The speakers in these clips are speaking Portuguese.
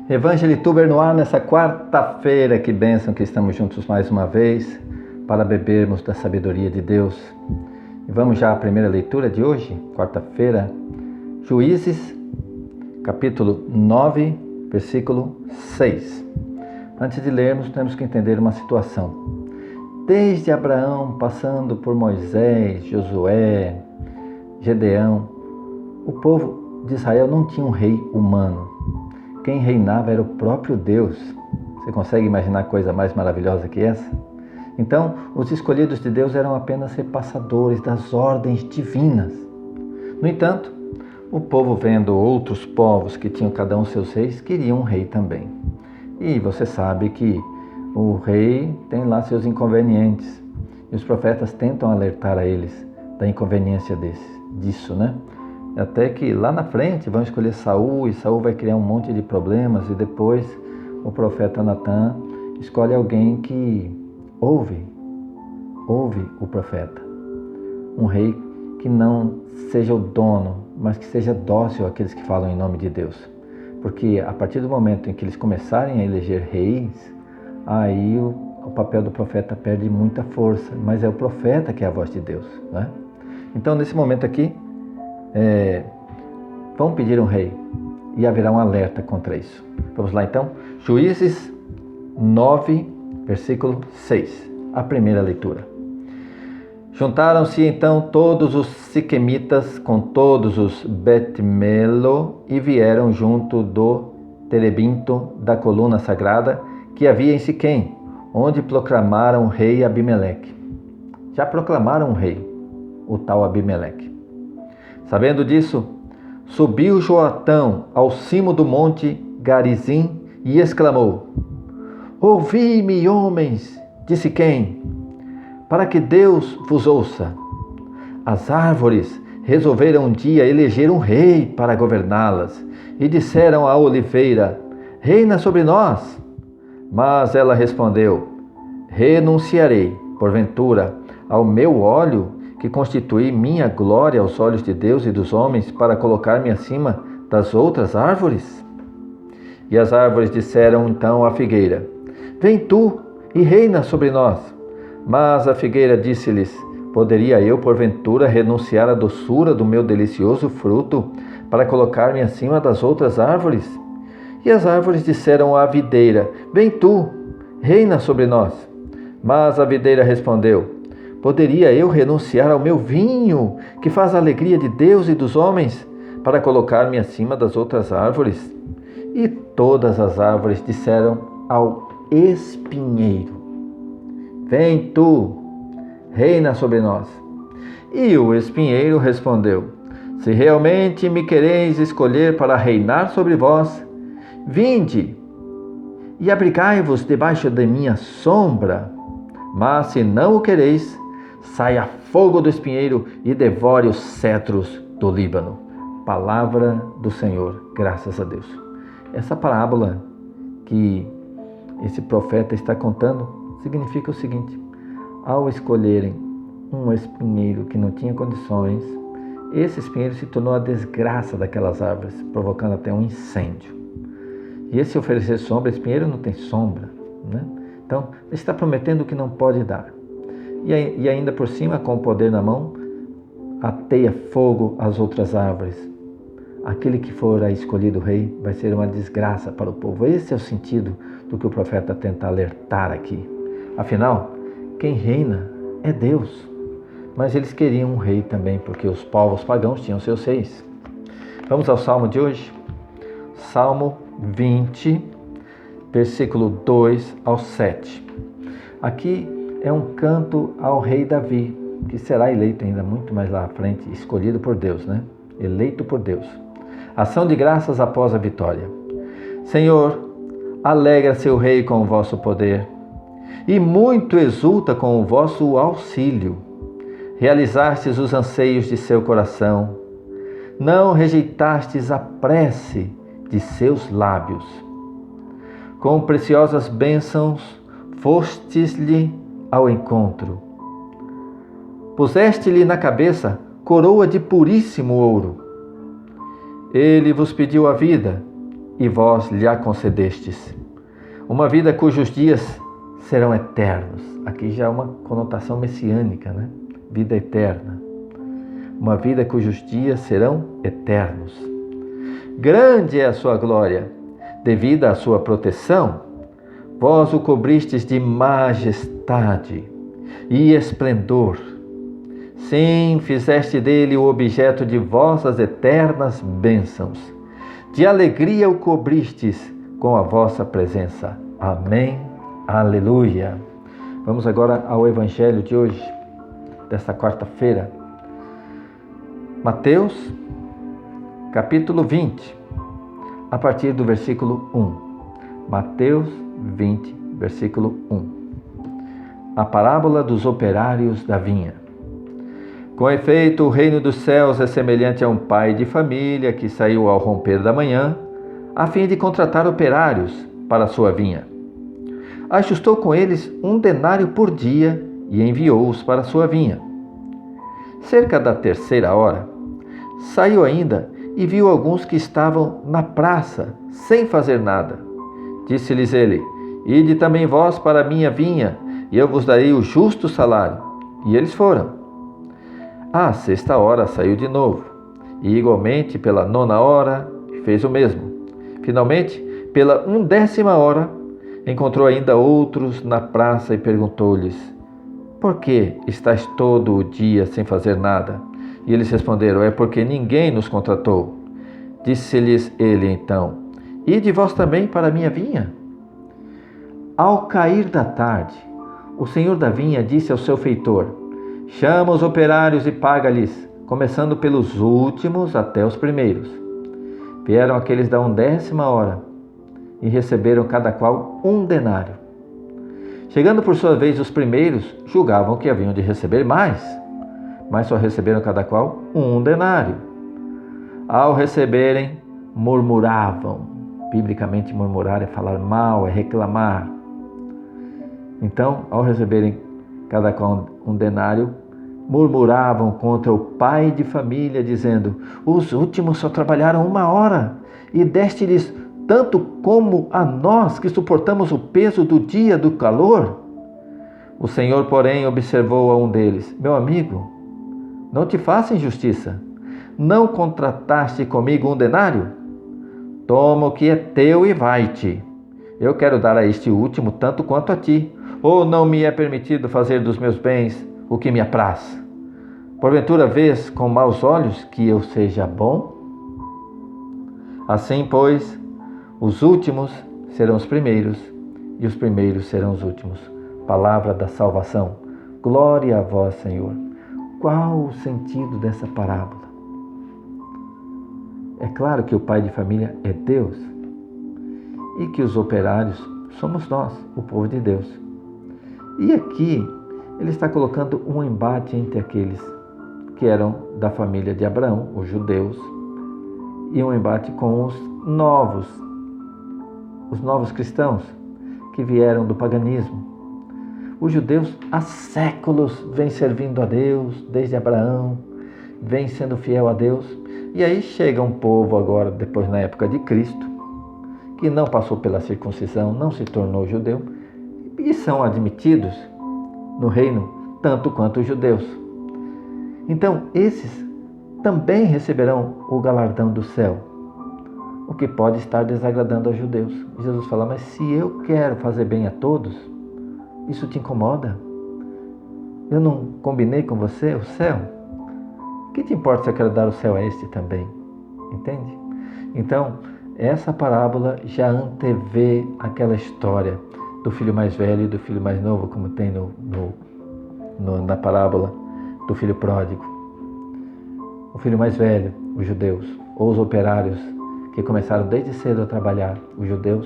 Evangelituber no ar nessa quarta-feira, que bênção que estamos juntos mais uma vez para bebermos da sabedoria de Deus. E vamos já à primeira leitura de hoje, quarta-feira, Juízes, capítulo 9, versículo 6. Antes de lermos, temos que entender uma situação. Desde Abraão, passando por Moisés, Josué, Gedeão, o povo de Israel não tinha um rei humano. Quem reinava era o próprio Deus. Você consegue imaginar coisa mais maravilhosa que essa? Então, os escolhidos de Deus eram apenas repassadores das ordens divinas. No entanto, o povo, vendo outros povos que tinham cada um seus reis, queria um rei também. E você sabe que o rei tem lá seus inconvenientes. E os profetas tentam alertar a eles da inconveniência disso, né? Até que lá na frente vão escolher Saul, e Saul vai criar um monte de problemas, e depois o profeta Natã escolhe alguém que ouve o profeta. Um rei que não seja o dono, mas que seja dócil àqueles que falam em nome de Deus. Porque a partir do momento em que eles começarem a eleger reis, aí o papel do profeta perde muita força, mas é o profeta que é a voz de Deus, né? Então, nesse momento aqui, vão pedir um rei e haverá um alerta contra isso. Vamos lá então, Juízes 9, versículo 6, a primeira leitura. Juntaram-se então todos os siquemitas com todos os Bet-melo e vieram junto do terebinto da coluna sagrada que havia em Siquém, onde proclamaram o rei Abimeleque. Já proclamaram um rei, o tal Abimeleque. Sabendo disso, subiu Joatão ao cimo do monte Garizim e exclamou: Ouvi-me, homens de Siquém, para que Deus vos ouça. As árvores resolveram um dia eleger um rei para governá-las e disseram à oliveira: Reina sobre nós. Mas ela respondeu: Renunciarei, porventura, ao meu óleo, que constitui minha glória aos olhos de Deus e dos homens, para colocar-me acima das outras árvores? E as árvores disseram então à figueira: Vem tu e reina sobre nós. Mas a figueira disse-lhes: Poderia eu, porventura, renunciar à doçura do meu delicioso fruto, para colocar-me acima das outras árvores? E as árvores disseram à videira: Vem tu, reina sobre nós. Mas a videira respondeu: Poderia eu renunciar ao meu vinho, que faz a alegria de Deus e dos homens, para colocar-me acima das outras árvores? E todas as árvores disseram ao espinheiro: Vem tu, reina sobre nós. E o espinheiro respondeu: Se realmente me quereis escolher para reinar sobre vós, vinde e abrigai-vos debaixo de minha sombra. Mas se não o quereis, saia fogo do espinheiro e devore os cedros do Líbano. Palavra do Senhor, graças a Deus. Essa parábola que esse profeta está contando significa o seguinte: ao escolherem um espinheiro que não tinha condições, esse espinheiro se tornou a desgraça daquelas árvores, provocando até um incêndio. E esse oferecer sombra, espinheiro não tem sombra, né? Então, ele está prometendo o que não pode dar. E ainda por cima, com o poder na mão, ateia fogo às outras árvores. Aquele que for escolhido rei vai ser uma desgraça para o povo. Esse é o sentido do que o profeta tenta alertar aqui. Afinal, quem reina é Deus. Mas eles queriam um rei também, porque os povos pagãos tinham seus reis. Vamos ao Salmo de hoje? Salmo 20, versículo 2 ao 7. Aqui é um canto ao rei Davi, que será eleito ainda muito mais lá à frente, escolhido por Deus, né? Eleito por Deus. Ação de graças após a vitória. Senhor, alegra-se o rei com o vosso poder, e muito exulta com o vosso auxílio. Realizastes os anseios de seu coração, não rejeitastes a prece de seus lábios. Com preciosas bênçãos fostes-lhe ao encontro. Puseste-lhe na cabeça coroa de puríssimo ouro. Ele vos pediu a vida e vós lhe concedestes. Uma vida cujos dias serão eternos. Aqui já é uma conotação messiânica, né? Vida eterna. Uma vida cujos dias serão eternos. Grande é a sua glória, devido à sua proteção. Vós o cobristes de majestade e esplendor. Sim, fizeste dele o objeto de vossas eternas bênçãos. De alegria o cobristes com a vossa presença. Amém. Aleluia. Vamos agora ao Evangelho de hoje, desta quarta-feira. Mateus, capítulo 20, a partir do versículo 1. Mateus 20, versículo 1. A parábola dos operários da vinha. Com efeito, o reino dos céus é semelhante a um pai de família que saiu ao romper da manhã, a fim de contratar operários para a sua vinha. Ajustou com eles 1 denário por dia e enviou-os para a sua vinha. Cerca da 3ª hora, saiu ainda e viu alguns que estavam na praça, sem fazer nada. Disse-lhes ele: Ide também vós para a minha vinha, e eu vos darei o justo salário. E eles foram. À 6ª hora saiu de novo, e igualmente pela 9ª hora fez o mesmo. Finalmente, pela 10ª hora, encontrou ainda outros na praça e perguntou-lhes: Por que estáis todo o dia sem fazer nada? E eles responderam: É porque ninguém nos contratou. Disse-lhes ele então: Ide vós também para a minha vinha. Ao cair da tarde, o senhor da vinha disse ao seu feitor: Chama os operários e paga-lhes, começando pelos últimos até os primeiros. Vieram aqueles da 10ª hora e receberam cada qual 1 denário. Chegando por sua vez os primeiros, julgavam que haviam de receber mais, mas só receberam cada qual 1 denário. Ao receberem, murmuravam. Biblicamente, murmurar é falar mal, é reclamar. Então, ao receberem cada qual 1 denário, murmuravam contra o pai de família, dizendo: Os últimos só trabalharam 1 hora, e deste-lhes tanto como a nós, que suportamos o peso do dia do calor. O Senhor, porém, observou a um deles: Meu amigo, não te faça injustiça. Não contrataste comigo 1 denário? Toma o que é teu e vai-te. Eu quero dar a este último tanto quanto a ti. Ou não me é permitido fazer dos meus bens o que me apraz? Porventura vês com maus olhos que eu seja bom? Assim, pois, os últimos serão os primeiros, e os primeiros serão os últimos. Palavra da salvação. Glória a vós, Senhor. Qual o sentido dessa parábola? É claro que o pai de família é Deus, e que os operários somos nós, o povo de Deus. E aqui ele está colocando um embate entre aqueles que eram da família de Abraão, os judeus, e um embate com os novos cristãos que vieram do paganismo. Os judeus há séculos vêm servindo a Deus, desde Abraão, vêm sendo fiel a Deus. E aí chega um povo agora, depois na época de Cristo, que não passou pela circuncisão, não se tornou judeu, e são admitidos no reino tanto quanto os judeus. Então, esses também receberão o galardão do céu, o que pode estar desagradando aos judeus. Jesus fala: Mas se eu quero fazer bem a todos, isso te incomoda? Eu não combinei com você o céu? O que te importa se eu quero dar o céu a este também? Entende? Então, essa parábola já antevê aquela história do filho mais velho e do filho mais novo, como tem na parábola do filho pródigo. O filho mais velho, os judeus, ou os operários que começaram desde cedo a trabalhar, os judeus,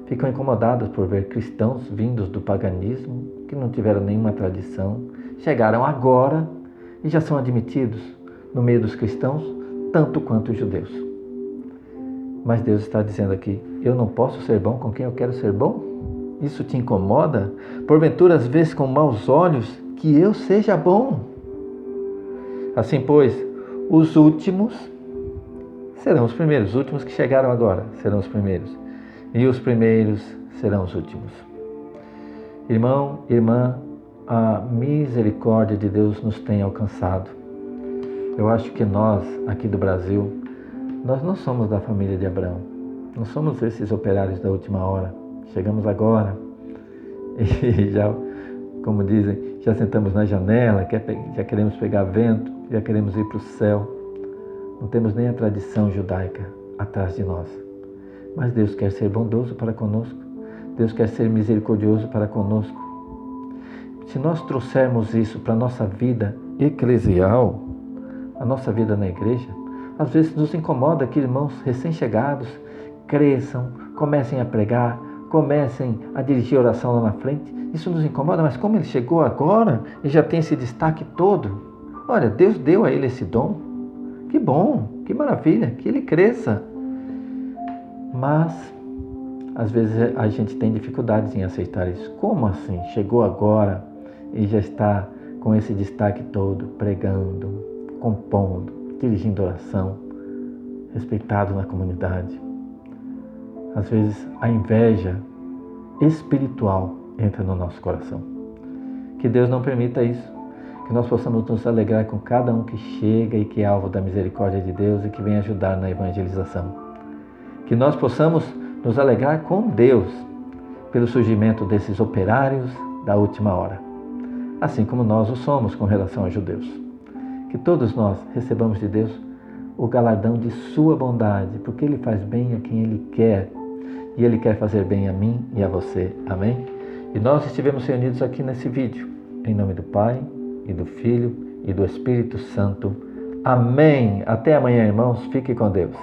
ficam incomodados por ver cristãos vindos do paganismo, que não tiveram nenhuma tradição, chegaram agora e já são admitidos no meio dos cristãos, tanto quanto os judeus. Mas Deus está dizendo aqui: eu não posso ser bom com quem eu quero ser bom? Isso te incomoda? Porventura, às vezes, com maus olhos, que eu seja bom? Assim, pois, os últimos serão os primeiros. Os últimos que chegaram agora serão os primeiros. E os primeiros serão os últimos. Irmão, irmã, a misericórdia de Deus nos tem alcançado. Eu acho que nós, aqui do Brasil, nós não somos da família de Abraão. Não somos esses operários da última hora. Chegamos agora e já, como dizem, já sentamos na janela, já queremos pegar vento, já queremos ir para o céu. Não temos nem a tradição judaica atrás de nós. Mas Deus quer ser bondoso para conosco. Deus quer ser misericordioso para conosco. Se nós trouxermos isso para a nossa vida eclesial, a nossa vida na igreja, às vezes nos incomoda que irmãos recém-chegados cresçam, comecem a pregar, comecem a dirigir oração lá na frente. Isso nos incomoda, mas como ele chegou agora e já tem esse destaque todo, olha, Deus deu a ele esse dom. Que bom, que maravilha, que ele cresça. Mas, às vezes a gente tem dificuldades em aceitar isso. Como assim? Chegou agora e já está com esse destaque todo, pregando, compondo, dirigindo oração, respeitado na comunidade. Às vezes a inveja espiritual entra no nosso coração. Que Deus não permita isso. Que nós possamos nos alegrar com cada um que chega e que é alvo da misericórdia de Deus e que vem ajudar na evangelização. Que nós possamos nos alegrar com Deus pelo surgimento desses operários da última hora, assim como nós o somos com relação aos judeus. Que todos nós recebamos de Deus o galardão de sua bondade, porque Ele faz bem a quem Ele quer e Ele quer fazer bem a mim e a você. Amém? E nós estivemos reunidos aqui nesse vídeo, em nome do Pai, e do Filho, e do Espírito Santo. Amém. Até amanhã, irmãos. Fique com Deus.